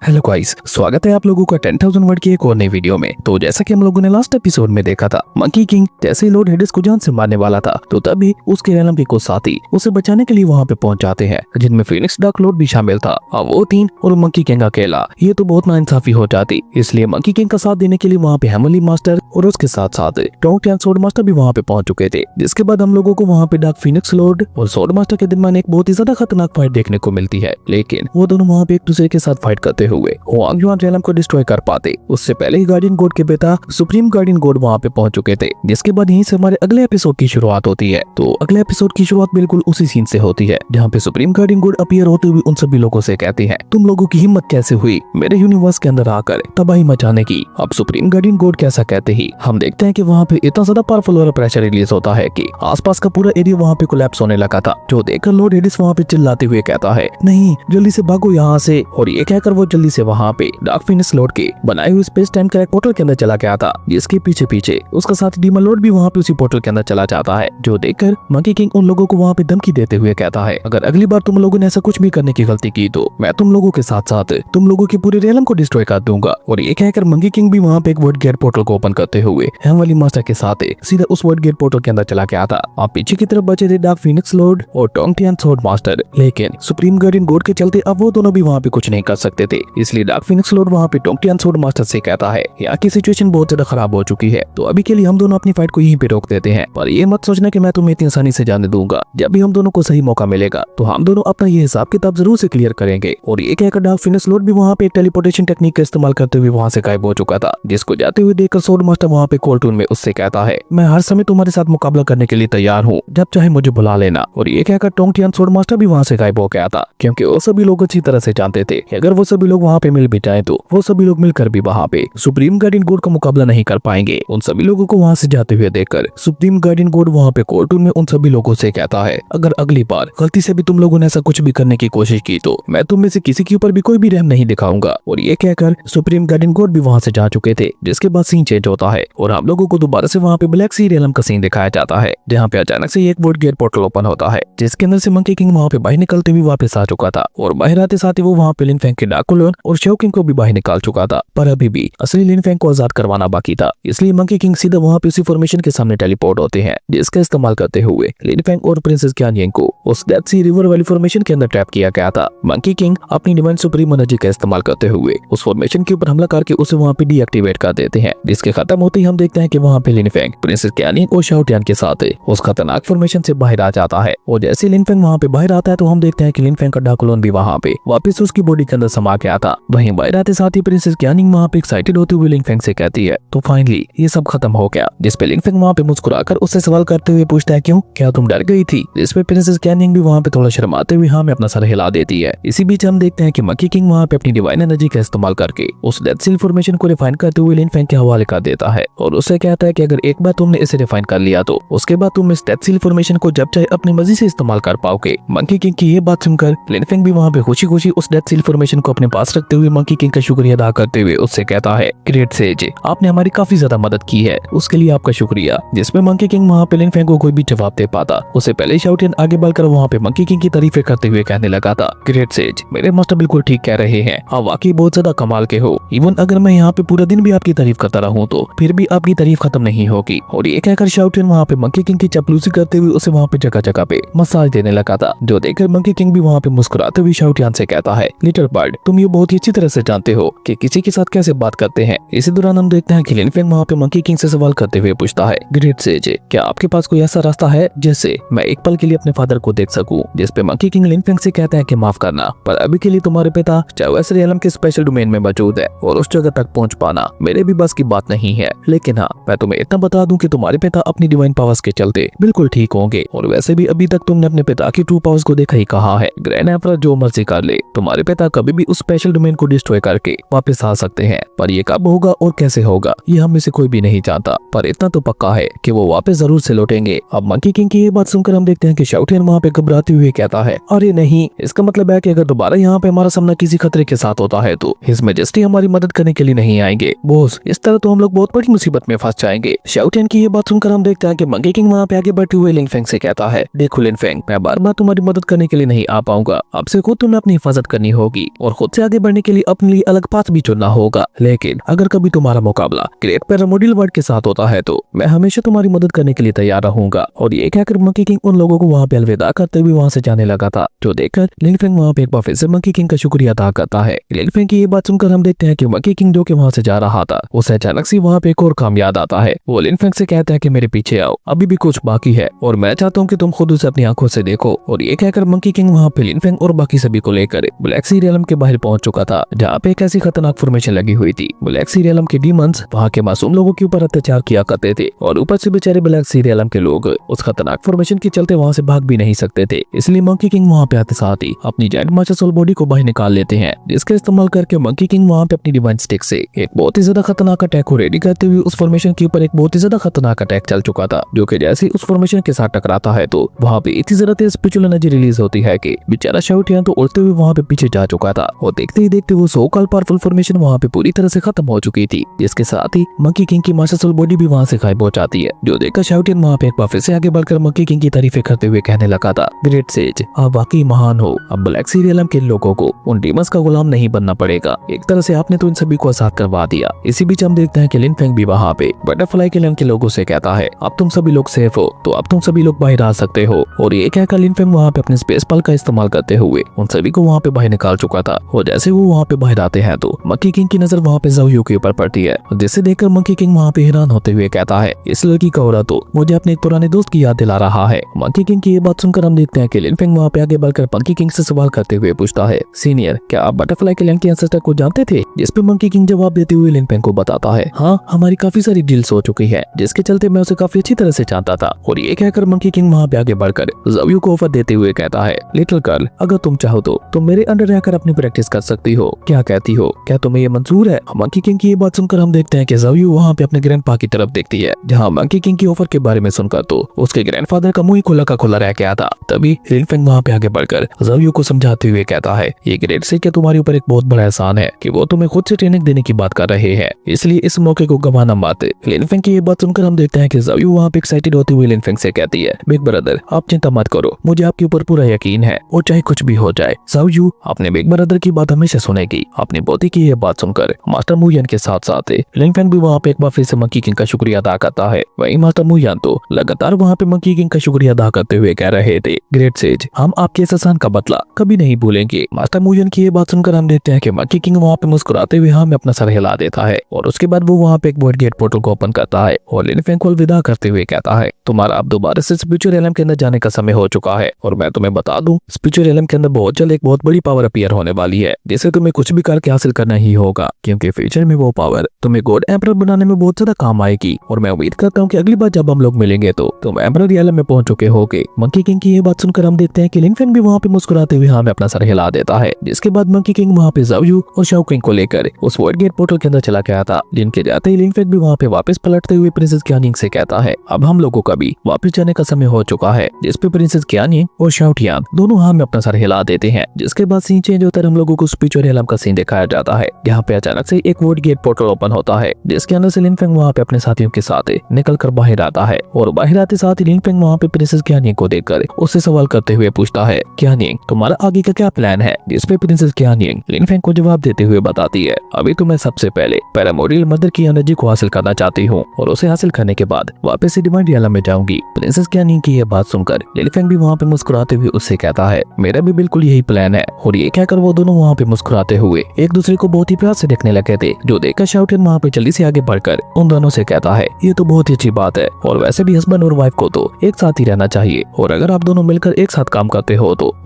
Hello guys, स्वागत है आप लोगों का 10,000 वर्ड की एक और नई वीडियो में। तो जैसा कि हम लोगों ने लास्ट एपिसोड में देखा था, मंकी किंग जैसे ही लॉर्ड हेडिस को जान से मारने वाला था तो तभी उसके रेलम के कुछ साथी उसे बचाने के लिए वहां पे पहुंच जाते हैं, जिनमें फिनिक्स डार्क लॉर्ड भी शामिल था। अब वो तीन और मंकी किंग अकेला, ये तो बहुत नाइंसाफी हो जाती। इसलिए मंकी किंग का साथ देने के लिए वहाँ पे हेमली मास्टर और उसके साथ साथ टोंग सोर्ड मास्टर भी वहाँ पे पहुंच चुके थे। जिसके बाद हम लोगों को वहाँ पे डार्क फिनिक्स लॉर्ड और सोर्ड मास्टर के दरमियान एक बहुत ही ज्यादा खतरनाक फाइट देखने को मिलती है। लेकिन वो दोनों वहाँ पे एक दूसरे के साथ फाइट करते हुए हुआंग युआन रेलम को डिस्ट्रॉय कर पाते। उससे पहले ही गार्डियन गॉड के बेटा सुप्रीम गार्डियन गॉड वहाँ पे पहुंच चुके थे। जिसके बाद यहीं से हमारे अगले एपिसोड की शुरुआत होती है। तो अगले एपिसोड की शुरुआत बिल्कुल उसी सीन से होती है जहाँ पे सुप्रीम गार्डियन गॉड अपीयर होते हुए उन सभी लोगों से कहते हैं, तुम लोगों की हिम्मत कैसे हुई मेरे यूनिवर्स के अंदर आकर तबाही मचाने की। अब सुप्रीम गार्डियन गॉड कैसा कहते ही हम देखते हैं कि वहाँ पे इतना ज्यादा पावरफुल और प्रेशर रिलीज होता है कि आसपास का पूरा एरिया वहाँ पे कोलैप्स होने लगा था। जो देखकर लॉर्ड हेडिस वहाँ पे चिल्लाते हुए कहता है, नहीं जल्दी से भागो यहाँ से। और ये कहकर वो जल्दी से वहाँ पे डार्क फिनिक्स लॉर्ड के बनाए हुए स्पेस टाइम का एक पोर्टल के अंदर चला गया था। जिसके पीछे पीछे उसका साथ डीमन लॉर्ड भी वहाँ पे उसी पोर्टल के अंदर चला जाता है। जो देखकर मंकी किंग उन लोगों को वहाँ पे धमकी देते हुए कहता है, अगर अगली बार तुम लोगों ने ऐसा कुछ भी करने की गलती की तो मैं तुम लोगों के साथ साथ तुम लोगों की पूरी रेलम को डिस्ट्रॉय कर दूंगा। और ये कहकर मंकी किंग भी वहाँ पे एक वर्ड गेट पोर्टल को ओपन करते हुए हेमली मास्टर के साथ सीधा उस वर्ड गेट पोर्टल के अंदर चला गया था। आप पीछे की तरफ बचे थे डार्क फिनिक्स लॉर्ड और टोंग सोर्ड मास्टर। लेकिन सुप्रीम गार्डियन गॉड के चलते अब वो दोनों भी वहाँ पे कुछ नहीं कर सकते थे। इसलिए डार्क फिनिक्स लॉर्ड वहाँ पे टोंग सोर्ड मास्टर से कहता है, यहाँ की सिचुएशन बहुत ज्यादा खराब हो चुकी है, तो अभी के लिए हम दोनों अपनी फाइट को यहीं पे रोक देते हैं। पर ये मत सोचना कि मैं तुम्हें इतनी आसानी से जाने दूंगा। जब भी हम दोनों को सही मौका मिलेगा तो हम दोनों अपना ये हिसाब किताब जरूर से क्लियर करेंगे। और ये कहकर डार्क फिनिक्स लॉर्ड भी वहाँ पे टेलीपोर्टेशन टेक्निक का इस्तेमाल करते हुए वहाँ से गायब हो चुका था। जिसको जाते हुए देखकर सोर्ड मास्टर वहाँ पे कोल्टून में उससे कहता है, मैं हर समय तुम्हारे साथ मुकाबला करने के लिए तैयार हूँ, जब चाहे मुझे बुला लेना। और ये कहकर टोंग सोर्ड मास्टर भी वहाँ से गायब हो गया था, क्योंकि वो सभी लोग अच्छी तरह से जानते थे कि अगर वो सभी लोग वहाँ पे मिल भी जाए तो वो सभी लोग मिलकर भी वहाँ पे सुप्रीम गार्डियन गॉड का मुकाबला नहीं कर पाएंगे। उन सभी लोगों को वहाँ से जाते हुए देखकर सुप्रीम गार्डियन गॉड वहाँ पे कोर्टून में उन सभी लोगों से कहता है, अगर अगली बार गलती से भी तुम लोगों ने ऐसा कुछ भी करने की कोशिश की तो मैं तुम में से किसी के ऊपर भी कोई भी रहम नहीं दिखाऊंगा। और ये कहकर सुप्रीम गार्डियन गॉड भी वहाँ से जा चुके थे। जिसके बाद सीन चेंज होता है और हम लोगों को दोबारा से वहाँ पे ब्लैक सी रेलम का सीन दिखाया जाता है, जहाँ पे अचानक से एक वर्ड गेट पोर्टल ओपन होता है, जिसके अंदर से मंकी किंग वहाँ पे बाहर निकलते हुए वापस आ चुका था। और बाहर आते साथ ही वो वहाँ पे लिन फेंग के डाकुलन और शेओ किंग को भी बाहर निकाल चुका था। पर अभी भी असली लिन फेंग को आजाद करवाना बाकी था। इसलिए मंकी किंग सीधा वहाँ पे उसी फॉर्मेशन के सामने टेलीपोर्ट होते हैं, जिसका इस्तेमाल करते हुए लिन फेंग और प्रिंसेस क्यानिंग को उस डेथ सी रिवर वाली फॉर्मेशन के अंदर ट्रैप किया गया था। मंकी किंग अपनी डिवाइन सुप्रीम एनर्जी का इस्तेमाल करते हुए उस फॉर्मेशन के ऊपर हमला करके उसे वहाँ पे डीएक्टिवेट कर देते हैं। जिसके खत्म होते ही हम देखते हैं कि वहाँ पे लिन फेंग प्रिंसेस क्यानिंग और शाओ टियान के साथ उस खतरनाक फॉर्मेशन से बाहर आ जाता है। और जैसे लिन फेंग वहाँ पे बाहर आता है तो हम देखते हैं कि लिन फेंग का डाकुलन भी वहाँ पे वापस उसकी बॉडी के अंदर समा गया था। वहीं बाहर आते साथ ही प्रिंसेस क्यानिंग वहाँ पे एक्साइटेड होते हुए लिन फेंग से कहती है, तो फाइनली ये सब खत्म हो गया। जिसपे लिन फेंग वहाँ पे मुस्कुराकर उससे सवाल करते हुए पूछता है, क्यों, क्या तुम डर गई थी? जिसपे प्रिंसेस क्यानिंग भी वहाँ पे थोड़ा शर्माते हुए हाँ में अपना सर हिला देती है। इसी बीच हम देखते हैं कि मंकी किंग वहाँ पे अपनी डिवाइन एनर्जी का इस्तेमाल करके उस डेथ सील फॉर्मेशन को रिफाइन करते हुए लिन फेंग के हवाले कर देता है। और उससे कहता है कि अगर एक बार तुमने इसे रिफाइन कर लिया तो उसके बाद तुम इस डेथ सील फॉर्मेशन को जब चाहे अपनी मर्जी से इस्तेमाल कर पाओगे। मंकी किंग की ये बात सुनकर लिन फेंग भी वहाँ पे खुशी खुशी उस डेथ सील फॉर्मेशन को अपने पास रखते हुए मंकी किंग का शुक्रिया अदा करते हुए उससे कहता है, ग्रेट सेज, आपने हमारी काफी ज्यादा मदद की है, उसके लिए आपका शुक्रिया। जिसमें मंकी किंग वहाँ पे लिन फेंग को कोई भी जवाब दे पाता। उससे पहले शाओ टियान आगे बढ़कर वहाँ पे मंकी किंग की तारीफें करते हुए कहने लगा था, ग्रेट सेज, मेरे मास्टर बिल्कुल ठीक कह रहे हैं, आप वाकई बहुत ज्यादा कमाल के हो। इवन अगर मैं यहाँ पे पूरा दिन भी आपकी तारीफ करता रहूँ तो फिर भी आपकी तारीफ खत्म नहीं होगी। और ये कहकर शाओ टियान वहाँ पे मंकी किंग की चपलूसी करते हुए उसे वहाँ पे जगह जगह पे मसाज देने लगा था। जो देखकर मंकी किंग भी वहाँ पे मुस्कुराते हुए शाओ टियान से कहता है, लिटिल बर्ड, तुम ये बहुत ही अच्छी तरह से जानते हो कि किसी के साथ कैसे बात करते हैं। इसी दौरान हम देखते हैं कि लिन फेंग वहाँ पे मंकी किंग से सवाल करते हुए पूछता है, ग्रेट सेज, क्या आपके पास कोई ऐसा रास्ता है जिससे मैं एक पल के लिए अपने फादर को देख सकूं? जिसपे मंकी किंग लिन फेंग से कहते हैं कि माफ करना, पर अभी के लिए तुम्हारे पिता चाओएस रियलम के स्पेशल डोमेन में मौजूद है और उस जगह तक पहुंच पाना मेरे भी बस की बात नहीं है। लेकिन हाँ, मैं तुम्हें इतना बता दूं कि तुम्हारे पिता अपनी डिवाइन पावर्स के चलते बिल्कुल ठीक होंगे। और वैसे भी अभी तक तुमने अपने पिता की ट्रू पावर्स को देखा ही कहा है। ग्रैंड एम्परर जो मर्जी कर ले, तुम्हारे पिता कभी भी उस स्पेशल डोमेन को डिस्ट्रॉय करके वापस आ सकते हैं। पर ये कब होगा और कैसे होगा ये हम में से कोई भी नहीं जानता, पर इतना तो पक्का है कि वो वापस जरूर से लौटेंगे। अब मंकी किंग की ये बात सुनकर हम देखते हैं कि शाओ टियान वहाँ पे घबराते हुए कहता है, अरे नहीं, इसका मतलब है कि अगर दोबारा यहाँ पे हमारा सामना किसी खतरे के साथ होता है तो हिज मैजेस्टी हमारी मदद करने के लिए नहीं आएंगे। बॉस, इस तरह तो हम लोग बहुत बड़ी मुसीबत में फंस जाएंगे। शाओ टियान की ये बात सुनकर हम देखते हैं कि मंकी किंग वहाँ पे आगे बढ़ते हुए लिन फेंग से कहता है, देखो लिन फेंग, मैं बार बार तुम्हारी मदद करने के लिए नहीं आ पाऊंगा, अब से खुद तुम्हें अपनी हिफाजत करनी होगी। और खुद से आगे आगे बढ़ने के लिए अपने लिए अलग पाथ भी चुनना होगा। लेकिन अगर कभी तुम्हारा मुकाबला ग्रेट पैरामोडियल वर्ड के साथ होता है तो मैं हमेशा तुम्हारी मदद करने के लिए तैयार रहूंगा। और ये कहकर मंकी किंग उन लोगों को वहाँ पे अलविदा करते हुए वहाँ से जाने लगा था, जो देखकर लिन फेंग वहाँ पे एक बार फिर से मंकी किंग का शुक्रिया अदा करता है। लिन फेंग की ये बात सुनकर हम देखते हैं कि मंकी किंग जो कि वहाँ से जा रहा था, उसे अचानक से वहाँ पे एक और काम याद आता है। वो लिन फेंग से कहता है कि मेरे पीछे आओ, अभी भी कुछ बाकी है और मैं चाहता हूँ कि तुम खुद उसे अपनी आंखों से देखो। और ये कहकर मंकी किंग वहाँ पे लिन फेंग और बाकी सभी को लेकर ब्लैक सी रियलम के बाहर पहुंच चुका था, जहाँ पे एक ऐसी खतरनाक फॉर्मेशन लगी हुई थी। ब्लैक सी रियलम के डीमंस वहाँ के मासूम लोगों के ऊपर अत्याचार किया करते थे और ऊपर से बेचारे ब्लैक सी रियलम के लोग उस खतरनाक फॉर्मेशन के चलते वहाँ से भाग भी नहीं सकते थे। इसलिए मंकी किंग वहाँ पे आते साथ ही अपनी जायंट मास्टर सोल बॉडी को बाहर निकाल लेते हैं, जिसका इस्तेमाल करके मंकी किंग वहाँ पे अपनी डिवाइन स्टिक से एक बहुत ही ज्यादा खतरनाक अटैक को रेडी करते हुए उस फॉर्मेशन के ऊपर एक बहुत ही ज्यादा खतरनाक अटैक चल चुका था, जो कि जैसे उस फॉर्मेशन के साथ टकराता है तो वहाँ पे इतनी ज्यादा तेज स्पिरिचुअल एनर्जी रिलीज होती है कि बेचारा शाउटियान तो उड़ते हुए वहाँ पे पीछे जा चुका था। और देखते ही देखते वो सो कॉल पावरफुल फॉर्मेशन वहाँ पे पूरी तरह से खत्म हो चुकी थी, जिसके साथ ही मंकी किंग की मास्टर सोल बॉडी भी वहाँ से गायब हो जाती है। जो देखकर शाउटियन वहाँ पे एक बार फिर से आगे बढ़कर मंकी किंग की तारीफें करते हुए कहने लगा था, ग्रेट सेज, आप वाकई महान हो। अब ब्लैक सी रियलम के लोगों को उन डीमंस का गुलाम नहीं बनना पड़ेगा। एक तरह से आपने तो इन सभी को आजाद करवा दिया। इसी बीच हम देखते हैं कि लिन फेंग भी वहाँ पे बटरफ्लाई के के लोगों से कहता है, अब तुम सभी लोग सेफ हो तो अब तुम सभी लोग बाहर आ सकते हो। और ये कहकर लिन फेंग वहाँ पे अपने स्पेस पल का इस्तेमाल करते हुए उन सभी को वहाँ पे बाहर निकाल चुका था। और जैसे वो वहाँ पे बाहर आते हैं तो मंकी किंग की नजर वहाँ पे ज़ाओयू के ऊपर पड़ती है, जिसे देखकर मंकी किंग वहाँ पे हैरान होते हुए कहता है, इस लड़की का औरा तो मुझे अपने एक पुराने दोस्त की याद दिला रहा है। मंकी किंग की ये बात सुनकर हम देखते हैं कि लिन फेंग वहाँ पे आगे बढ़कर मंकी किंग से सवाल करते हुए पूछता है, सीनियर, क्या आप बटरफ्लाई के के एंसेस्टर को जानते थे? जिस पे मंकी किंग जवाब देते हुए लिन फेंग को बताता है, हाँ, हमारी काफी सारी डील्स हो चुकी है, जिसके चलते मैं उसे काफी अच्छी तरह से जानता था। और ये कहकर मंकी किंग वहाँ पे आगे बढ़कर ज़ाओयू को ऑफर देते हुए कहता है, लिटिल गर्ल, अगर तुम चाहो तो तुम मेरे अंडर रहकर अपनी प्रैक्टिस कर सकती हो, क्या कहती हो? क्या तुम्हें ये मंजूर है? मंकी किंग की ये बात सुनकर हम देखते हैं कि ज़ाओयू वहाँ पे अपने ग्रैंडपा की तरफ देखती है, जहाँ मंकी किंग की ऑफर के बारे में सुनकर तो उसके ग्रैंडफादर का मुंह ही खुला का खुला रह गया था। तभी लिन फेंग वहाँ पे आगे बढ़कर ज़ाओयू को समझाते हुए कहता है, ये ग्रेट से क्या तुम्हारे ऊपर एक बहुत बड़ा एहसान है कि वो तुम्हें खुद से ट्रेनिंग देने की बात कर रहे हैं, इसलिए इस मौके को गंवाना मत। लिन फेंग की ये बात सुनकर हम देखते हैं कि ज़ाओयू वहाँ पे एक्साइटेड होते हुए लिन फेंग से कहती है, बिग ब्रदर, आप चिंता मत करो, मुझे आपके ऊपर पूरा यकीन है और चाहे कुछ भी हो जाए। ज़ाओयू अपने बिग ब्रदर की बात हमेशा सुनेगी। अपनी पोती की ये बात सुनकर मास्टर मुयान के साथ साथ लिन फेंग भी वहाँ पे एक बार फिर से मंकी किंग का शुक्रिया अदा करता है। वहीं मास्टर मुयान तो लगातार वहाँ पे मंकी किंग का शुक्रिया अदा करते हुए कह रहे थे, ग्रेट सेज, हम आपके इस एहसान का बदला कभी नहीं भूलेंगे। मास्टर मुयान की ये बात सुनकर हम देखते हैं कि मंकी किंग वहाँ पे मुस्कुराते हुए हमें अपना सर हिला देता है और उसके बाद वो वहाँ पे एक वॉइड गेट पोर्टल को ओपन करता है और लिन फेंग को अलविदा करते हुए कहता है, तुम्हारा अब दोबारा से स्पिरिचुअल एलम के अंदर जाने का समय हो चुका है। और मैं तुम्हें बता दूं, स्पिरिचुअल एलम के अंदर बहुत जल्द एक बहुत बड़ी पावर अपीयर होने वाली है, जिसे तुम्हें कुछ भी करके हासिल करना ही होगा, क्योंकि फ्यूचर में वो पावर तुम्हें गॉड एम्परर बनाने में बहुत ज्यादा काम आएगी। और मैं उम्मीद करता हूँ कि अगली बार जब हम लोग मिलेंगे तो तुम एम्परर एलम में पहुंच चुके होगे। मंकी किंग की ये बात सुनकर हम देखते हैं कि लिन फेंग भी वहाँ पे मुस्कुराते हुए हमें अपना सर हिला देता है, जिसके बाद मंकी किंग वहाँ पे ज़ाओयू और शाओ किंग को लेकर उस वॉइड गेट पोर्टल के अंदर चला गया था। जिनके जाते ही लिन फेंग भी वहाँ पे वापस पलटते हुए प्रिंसेस क्यानिंग से कहता है, अब हम लोगों का भी वापस जाने का समय हो चुका है। जिस पे प्रिंसेस क्यानिंग और शाओटियान दोनों हमें अपना सर हिला देते हैं, जिसके बाद सीन चेंज होकर हम लोगों को स्पिरिचुअल एलम का सीन दिखाया जाता है। यहाँ पे अचानक से एक वॉइड गेट पोर्टल ओपन होता है, जिसके अंदर से लिन फेंग वहाँ पे अपने साथियों के साथ निकल कर बाहर आता है। और बाहर आते साथ ही लिन फेंग वहाँ पे प्रिंसेस क्यानिंग को देखकर उससे सवाल करते हुए पूछता है, क्यानिंग, तुम्हारा आगे का क्या प्लान है? जिस पे प्रिंसेस क्यानिंग लिन फेंग को जवाब देते हुए बताती है, अभी तो मैं सबसे पहले पैरामोडियल मदर की एनर्जी को हासिल करना चाहती हूँ और उसे हासिल करने के बाद वापस से डिवाइन एलम में जाऊंगी। प्रिंसेस क्यानिंग की यह बात सुनकर लिन फेंग भी वहाँ पे मुस्कुराते हुए उससे कहता है, मेरा भी बिल्कुल यही प्लान है। और ये कहकर वो दोनों वहाँ पे मुस्कुराते हुए एक दूसरे को बहुत ही प्यार से देखने लगे थे, जो देखकर शाओटियन वहाँ पे जल्दी से आगे बढ़कर उन दोनों से कहता है, ये तो बहुत ही अच्छी बात है और वैसे भी हस्बैंड और वाइफ को तो एक साथ ही रहना चाहिए। और अगर आप दोनों मिलकर एक साथ काम करते हो तो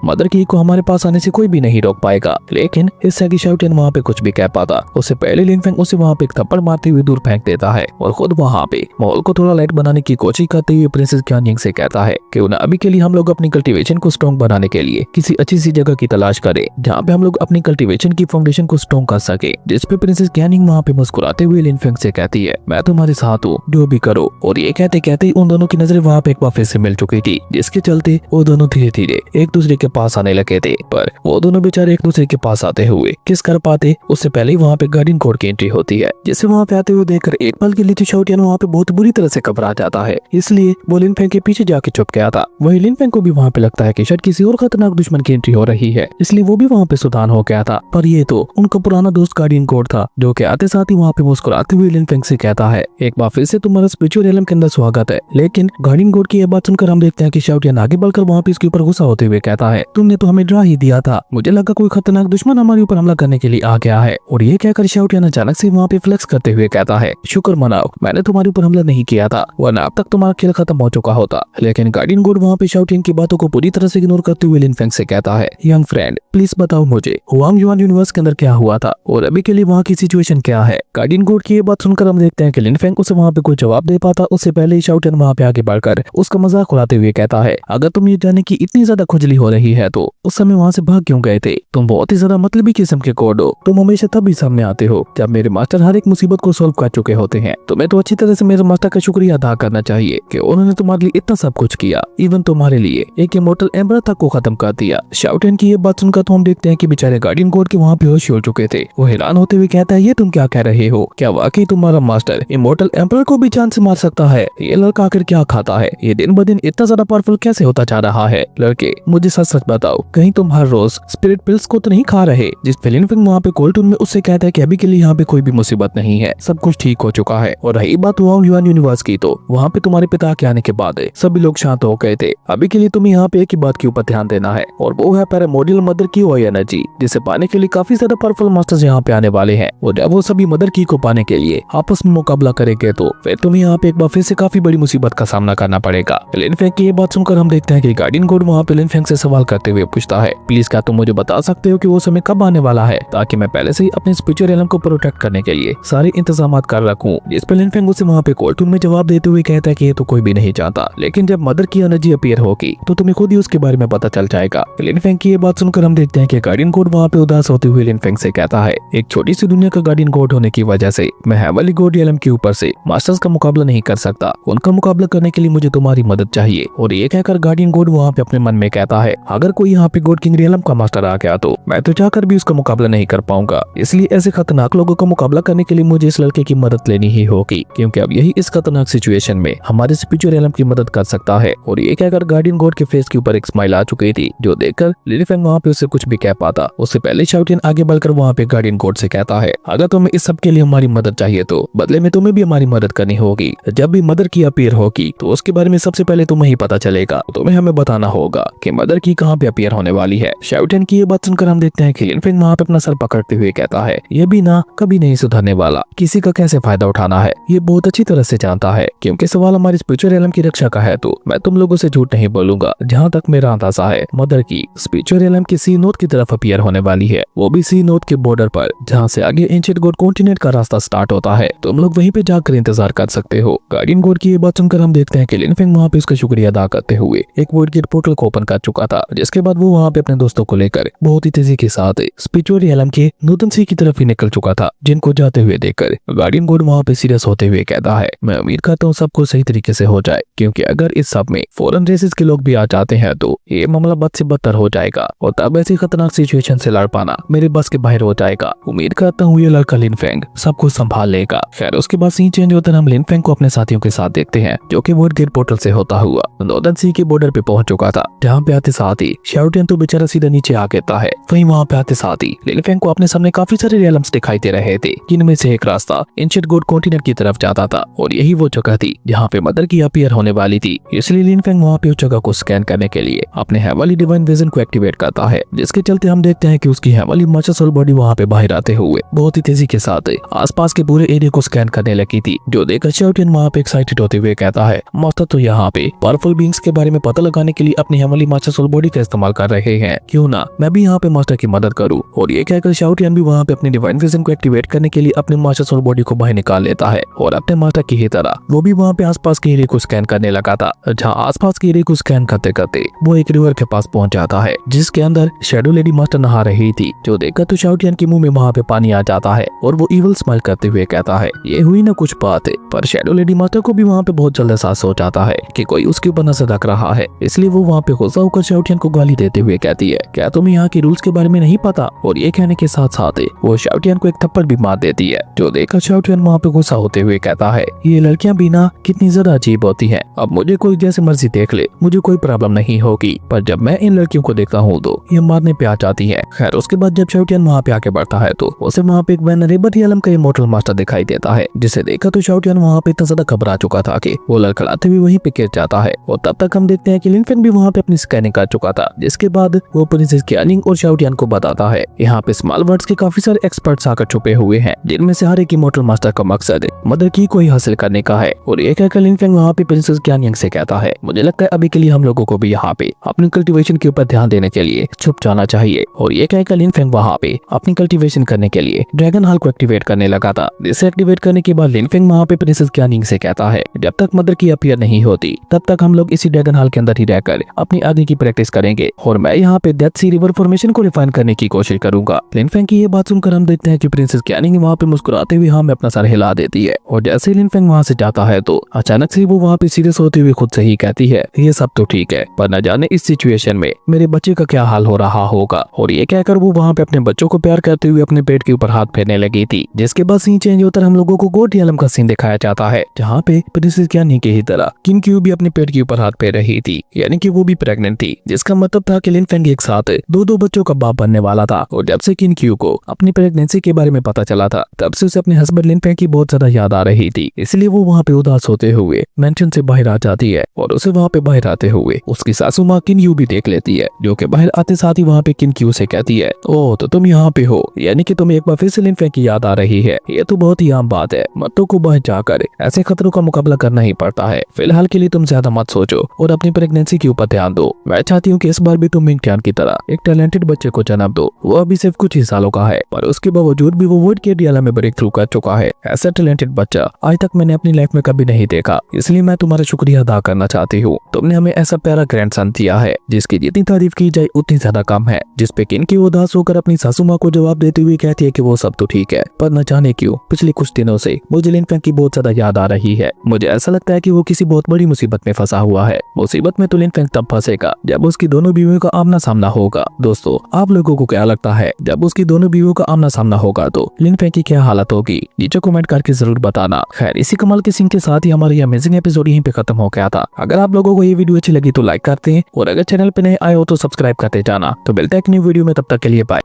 मदर की को हमारे पास आने से कोई भी नहीं रोक पाएगा। लेकिन इससे कि शाओटियन वहाँ पे कुछ भी कह पाता, उससे पहले लिन फेंग उसे वहाँ पे एक थप्पड़ मारते हुए दूर फेंक देता है और खुद वहाँ पे माहौल को थोड़ा लाइट बनाने की कोशिश करते हुए प्रिंसेस क्यानिंग से कहता है कि उन्हें अभी के लिए हम लोग अपनी कल्टीवेशन को स्ट्रॉन्ग बनाने के लिए किसी अच्छी सी जगह की तलाश करें, जहाँ पे हम लोग अपनी कल्टीवेशन की फाउंडेशन को स्ट्रॉन्ग कर सके। जिस पे प्रिंसेस क्यानिंग वहाँ पे मुस्कुराते हुए लिन फेंग से कहती है, मैं तुम्हारे साथ हूँ, जो भी करो। और ये कहते कहते उन दोनों की नजरें वहाँ पे एक बार फिर से मिल चुकी थी, जिसके चलते वो दोनों धीरे धीरे एक दूसरे के पास आने लगे थे। पर वो दोनों बेचारे एक दूसरे के पास आते हुए किस कर पाते, उससे पहले ही वहाँ पे गार्डियन कोड की एंट्री होती है, जिसे वहाँ पे आते हुए देखकर एक पल के लिए शाओटियन वहाँ पे बहुत बुरी तरह से घबरा जाता है, इसलिए वो लिन फेंग के पीछे जाके छुप गया था। वही लिन फेंग को भी वहाँ पे लगता है कि शायद किसी और खतरनाक दुश्मन की एंट्री हो रही है, इसलिए वो भी वहाँ पे सुधान हो गया था। पर ये तो उनका पुराना दोस्त गार्डियन कोड था, जो कि आते साथ ही वहाँ पे मुस्कुराते हुए लिन फेंग से कहता है, एक बार फिर से तुम्हारा स्पिरिचुअल एलम के अंदर स्वागत है। लेकिन गार्डियन कोड की यह बात सुनकर हम देखते हैं कि शाओटियन आगे बढ़कर वहाँ पे इसके ऊपर गुस्सा होते हुए कहता है, तुमने तो हमें डरा ही दिया था, मुझे लगा कोई खतरनाक दुश्मन हमारे ऊपर हमला करने के लिए आ गया है। और ये कहकर शाओटियन अचानक से वहाँ पे फ्लेक्स करते हुए कहता है, शुक्र मनाओ मैंने तुम्हारे ऊपर हमला नहीं किया था, वरना अब तक तुम्हारा खेल खत्म हो चुका होता। लेकिन गार्डियन कोड वहाँ पे शाओटियन की बातों को पूरी तरह से इग्नोर करते हुए लिन फेंग से कहता है, यंग फ्रेंड प्लीज बताओ मुझे हुआंग युआन यूनिवर्स के अंदर क्या हुआ था और अभी के लिए वहाँ की सिचुएशन क्या है। गार्डियन कोड की ये बात सुनकर हम देखते हैं कि लिन फेंग उसे वहाँ पे कोई जवाब दे पाता उससे पहले ही शाओटियन वहाँ पे आगे बढ़कर उसका मजाक उड़ाते हुए कहता है, अगर तुम ये जाने की इतनी ज्यादा खुजली हो रही है तो उस समय वहाँ से भाग क्यों गए थे? तुम बहुत ही ज्यादा मतलबी किस्म के कोड हो, तुम हमेशा तभी सामने आते हो जब मेरे मास्टर हर एक मुसीबत को सॉल्व कर चुके होते हैं। तुम्हें तो अच्छी तरह से मेरे मास्टर का शुक्रिया अदा करना चाहिए कि उन्होंने तुम्हारे लिए इतना सब कुछ किया, इवन तुम्हारे लिए एक इमोर्टल एम्बर तक को खत्म कर दिया। शाओटियन की ये बात सुनकर तो हम देखते हैं कि बेचारे गार्डियन कोड के वहाँ बेहोश हो चुके थे। वो हैरान होते हुए कहता है, ये तुम क्या कह रहे हो? क्या वाकई तुम्हारा मास्टर इमोर्टल एम्पर को भी जान से मार सकता है? ये लड़का आखिर क्या खाता है? ये दिन ब दिन इतना ज्यादा पावरफुल कैसे होता जा रहा है? लड़के मुझे सच सच बताओ, कहीं तुम हर रोज स्पिरिट पिल्स को तो नहीं खा रहे? जिस लिन फेंग वहाँ पे कोल्टून में उससे कहता है कि अभी के लिए यहाँ पे कोई भी मुसीबत नहीं है, सब कुछ ठीक हो चुका है। और रही बात हुआंग युआन यूनिवर्स की, तो वहाँ पे तुम्हारे पिता के आने के बाद सभी लोग शांत हो गए थे। अभी के लिए तुम्हें यहाँ पे एक ही बात के ऊपर ध्यान देना है और वो है पैरामोडियल मदर की वो एनर्जी, जिसे पाने के लिए काफी ज्यादा पावरफुल मास्टर्स यहाँ पे आने वाले हैं। और जब वो सभी मदर की को पाने के लिए आपस में मुकाबला करेंगे तो फिर तुम्हें यहाँ पे एक बार फिर से काफी बड़ी मुसीबत का सामना करना पड़ेगा। लिन फेंग की ये बात सुनकर हम देखते हैं कि गार्डियन कोड वहाँ पे लिन फेंग से सवाल करते हुए पूछता है, प्लीज क्या तुम मुझे बता सकते हो कि वो समय कब आने वाला है, ताकि मैं पहले से ही अपने स्पिरिचुअल एलम को प्रोटेक्ट करने के लिए सारे इंतजाम कर रखूं। जिस पर लिन फेंग उसे वहाँ पे कोल्टून में जवाब देते हुए कहता है कि ये तो कोई भी नहीं जानता, लेकिन जब मदर की एनर्जी अपीयर होगी तो तुम्हें खुद ही उसके बारे में पता चल जाएगा। लिन फेंग की ये बात सुनकर हम देखते हैं कि गार्डियन कोड वहाँ पे उदास होते हुए लिन फेंग से कहता है, एक छोटी सी दुनिया का गार्डियन कोड होने की वजह से मैं हेवनली गॉड एलम के ऊपर से मास्टर्स का मुकाबला नहीं कर सकता, उनका मुकाबला करने के लिए मुझे तुम्हारी मदद चाहिए। और ये कहकर गार्डियन कोड वहाँ पे अपने मन में कहता है, अगर कोई यहाँ पे गॉड किंग रियलम का मास्टर आ गया तो मैं तो चाहकर भी उसका मुकाबला नहीं कर पाऊंगा, इसलिए ऐसे खतरनाक लोगों का मुकाबला करने के लिए मुझे इस लड़के की मदद लेनी ही होगी, क्योंकि अब यही इस खतरनाक सिचुएशन में हमारे स्पिरिचुअल एलम की मदद कर सकता है। और ये कहकर गार्डियन गॉड के फेस के ऊपर एक स्माइल आ चुकी थी, जो देखकर लिन फेंग वहाँ पे उसे कुछ भी कह पाता। उससे पहले शाओटियन आगे बढ़कर वहाँ पे गार्डियन गॉड से कहता है, अगर तुम्हें इस सब के लिए हमारी मदद चाहिए तो बदले में तुम्हें भी हमारी मदद करनी होगी। जब भी मदर की अपीयर होगी तो उसके बारे में सबसे पहले तुम्हें ही पता चलेगा, तुम्हें हमें बताना होगा कि मदर की कहाँ पे अपीयर होने वाली है। शाओटियन की ये बात सुनकर हम देखते हैं कि लिन फेंग वहाँ पे अपना सर पकड़ते हुए कहता है, ये भी ना कभी नहीं सुधरने वाला, किसी का कैसे फायदा उठाना है ये बहुत अच्छी तरह से जानता है। क्योंकि सवाल हमारे स्पिरिचुअल एलम की रक्षा का है तो मैं तुम लोगों से झूठ नहीं बोलूंगा, जहाँ तक मेरा अंदाजा है मदर की स्पिरिचुअल एलम की सी नोट की तरफ अपीयर होने वाली है, वो भी सी नोट के बॉर्डर पर, जहाँ से आगे एंशिएंट गॉड कॉन्टिनेंट का रास्ता स्टार्ट होता है। तुम लोग वहीं पे जाकर इंतजार कर सकते हो। गार्डियन गॉड की ये बात सुनकर हम देखते हैं कि लिन फेंग वहाँ पे उसका शुक्रिया अदा करते हुए एक वॉइड गेट पोर्टल को ओपन कर चुका था, जिसके बाद वो वहाँ पे अपने दोस्तों को लेकर बहुत ही तेजी के साथ स्पिरिचुअल एलम के नूतन सी की तरफ ही निकल चुका था, जिनको जाते हुए देखकर गार्डियन गॉड वहाँ पे सीरियस होते हुए कहता है, मैं उम्मीद करता हूँ सब कुछ सही तरीके से हो जाए, क्योंकि अगर इस सब में फॉरेन रेसेस के लोग भी आ जाते हैं तो ये मामला बद से बदतर हो जाएगा और तब ऐसी खतरनाक सिचुएशन से लड़ पाना मेरे बस के बाहर हो जाएगा। उम्मीद करता हूँ ये लड़का लिन फेंग सब कुछ संभाल लेगा। खैर उसके बाद सीन चेंज होता है, हम लिन फेंग को अपने साथियों के साथ देखते हैं, जो कि वॉइड गेट पोर्टल से होता हुआ नॉर्दर्न सी के बॉर्डर पे पहुंच चुका था, जहाँ पे आते साथ ही शाओटियन तो बेचारा सीधा नीचे आ गिरता है। वहीं वहाँ पे आते साथ ही लिन फेंग को अपने सामने काफी सारे रियलम्स दिखाई दे रहे थे, जिनमें से एक रास्ता एंशिएंट गॉड कॉन्टिनेंट की तरफ जाता था और यही वो जगह थी जहाँ पे मदर की अपीयर होने वाली थी। इसलिए लिन फेंग वहाँ पे उस जगह को स्कैन करने के लिए अपने हेवनली डिवाइन विजन को एक्टिवेट करता है, जिसके चलते हम देखते हैं कि उसकी हेवनली मास्टर सोल बॉडी वहाँ पे बाहर आते हुए बहुत ही तेजी के साथ आसपास के पूरे एरिया को स्कैन करने लगी थी, जो देखकर शाओटियन वहाँ पे एक्साइटेड होते हुए कहता है, मास्टर तो यहाँ पे पावरफुल बीइंग्स के बारे में पता लगाने के लिए अपनी हेवनली मास्टर सोल बॉडी का इस्तेमाल कर रहे हैं, क्यों ना मैं भी यहाँ पे मास्टर की मदद करूँ। और ये कहकर शाओटियन भी वहाँ पे अपनी डिवाइन विजन को एक्टिवेट करने के लिए अपने मास्टर सोल बॉडी को बाहर निकाल लेता है और अपने मास्टर की ही तरह वो भी वहाँ पे आसपास के एरिया को स्कैन करने लगा था। जहाँ आसपास के एरिया को स्कैन करते करते वो एक रिवर के पास पहुंच जाता है, जिसके अंदर शैडो लेडी मास्टर नहा रही थी, जो देखकर तो शाओटियन के मुंह में वहाँ पे पानी आ जाता है और वो इवल स्माइल करते हुए कहता है, ये हुई ना कुछ बात है। पर शैडो लेडी मास्टर को भी वहाँ पे बहुत जल्द एहसास हो जाता है कि कोई उसके ऊपर नजर रख रहा है, इसलिए वो वहाँ पे गुस्सा होकर शाओटियन को गाली देते हुए कहती है, क्या तुम्हें यहाँ के रूल्स के बारे में नहीं पता? और ये कहने के साथ साथ वो शाओटियन को एक थप्पड़ भी मार देती है, जो देखकर शाओटियन वहाँ पे गुस्सा होते हुए कहता है, ये लड़कियां भी ना कितनी ज्यादा अजीब होती हैं, अब मुझे कोई जैसे मर्जी देख ले, मुझे कोई प्रॉब्लम नहीं होगी, पर जब मैं इन लड़कियों को को देखता हूँ तो ये मारने पे आ जाती है। खैर उसके बाद जब शाओटियान वहाँ पे आके बढ़ता है तो उसे वहाँ पे एक वेनरेबल आलम का इमोर्टल मास्टर दिखाई देता है, जिसे देखा तो शाओटियान वहाँ पे इतना ज्यादा घबरा चुका था कि वो लड़खड़ाते हुए वहीं पे गिर जाता है। और तब तक हम देखते हैं कि लिन फेंग भी वहाँ पे अपनी स्कैनिंग कर चुका था, जिसके बाद वो प्रिंसेस क्यानिंग और शाओटियान को बताता है यहाँ पे स्मॉल वर्ड्स के काफी सारे एक्सपर्ट्स आकर छुपे हुए हैं, जिनमें से हर एक इमोर्टल मास्टर का मकसद मदर की को ही हासिल करने का है। और ये कहकर लिन फेंग वहाँ पे प्रिंसेस क्यानिंग से कहता है मुझे लगता है अभी के लिए हम लोगों को भी यहाँ पे अपनी कल्टीवेशन के ऊपर ध्यान देने के लिए छुप जाना चाहिए। और ये कहकर लिन फेंग वहाँ पे अपनी कल्टीवेशन करने के लिए ड्रैगन हॉल को एक्टिवेट करने लगा था, जिसे एक्टिवेट करने के बाद लिन फेंग वहाँ पे प्रिंसेस क्यानिंग से कहता है जब तक मदर की अपीयर नहीं होती तब तक हम लोग इसी ड्रैगन हॉल के अंदर ही रहकर अपनी आगे की प्रैक्टिस करेंगे और मैं यहाँ पे डेथ सी रिवर फॉर्मेशन को रिफाइन करने की कोशिश करूंगा। लिन फेंग की ये बात सुनकर हम देखते हैं कि प्रिंसेस क्यानिंग वहाँ पे मुस्कुराते हुए हाँ में अपना सर हिला देती है। और जैसे लिन फेंग वहाँ से जाता है तो अचानक से वो वहाँ पे सीरियस होते हुए खुद से ही कहती है ये सब तो ठीक है, पर न जाने इस सिचुएशन में मेरे बच्चे का क्या हाल हो रहा होगा। और ये कहकर वो वहाँ पे अपने बच्चों को प्यार करते हुए अपने पेट के ऊपर हाथ फेरने लगी थी, जिसके बाद सीन चेंज होकर हम लोगों को गोटी आलम का सीन दिखाया जाता है, जहाँ पे प्रिंसेस क्यानिंग की ही तरह किन क्यू भी अपने पेट के ऊपर हाथ फेर रही थी, यानी कि वो भी प्रेग्नेंट थी, जिसका मतलब था कि लिन फेंग एक साथ दो बच्चों का बाप बनने वाला था। और जब से किन क्यू को अपनी प्रेगनेंसी के बारे में पता चला था तब से उसे अपने हस्बैंड लिन फेंग की बहुत ज्यादा याद आ रही थी, इसलिए वो वहाँ पे उदास होते हुए मेंशन से बाहर आ जाती है। और उसे वहाँ पे बाहर आते हुए उसकी सासू माँ किन यू भी देख लेती है, जो कि बाहर आते साथ ही वहाँ पे किन क्यू से कहती है ओह तो तुम यहाँ पे हो, यानी कि तुम्हें एक बार फिर से लिन फेंग की याद आ रही है। ये तो बहुत ही आम बात है, मर्दों को बाहर जाकर ऐसे खतरों का मुकाबला करना ही पड़ता है। फिलहाल के लिए तुम ज्यादा मत सोचो और अपनी प्रेगनेंसी के ऊपर ध्यान दो। मैं चाहती हूँ कि इस बार भी तुम मिंग की तरह एक टैलेंटेड बच्चे को जन्म दो। वो अभी सिर्फ कुछ ही सालों का है, पर उसके बावजूद भी वो वर्ल्ड के डियाला में ब्रेक थ्रू कर चुका है। ऐसा टैलेंटेड बच्चा आज तक मैंने अपनी लाइफ में कभी नहीं देखा, इसलिए मैं तुम्हारा शुक्रिया अदा करना चाहती हूँ। तुमने हमें ऐसा प्यारा ग्रैंडसन दिया है जिसकी जितनी तारीफ की जाए उतनी ज्यादा कम है। जिस पे किन की उदास होकर अपनी सासू माँ को जवाब देते हुए कहती है कि वो सब तो ठीक है, पर न जाने क्यों पिछले कुछ दिनों से मुझे लिन फेंग की बहुत ज्यादा याद आ रही है। मुझे ऐसा लगता है कि वो किसी बहुत बड़ी मुसीबत में फंसा हुआ है। मुसीबत में तो लिन फेंग तब फंसेगा जब उसकी दोनों बीवियों का आमना सामना होगा। दोस्तों आप लोगों को क्या लगता है जब उसकी दोनों बीवियों का आमना सामना होगा तो लिन फेंग की क्या हालत होगी? नीचे कमेंट करके जरूर बताना। खैर इसी कमाल के सीन के साथ ही हमारा ये अमेजिंग एपिसोड यहीं पे खत्म हो गया था। अगर आप लोगों को ये वीडियो अच्छी लगी तो लाइक करते हैं और अगर चैनल पे नए आए हो तो सब्सक्राइब करते जाना। तो मिलते हैं एक न्यू वीडियो में, तब तक के लिए बाय।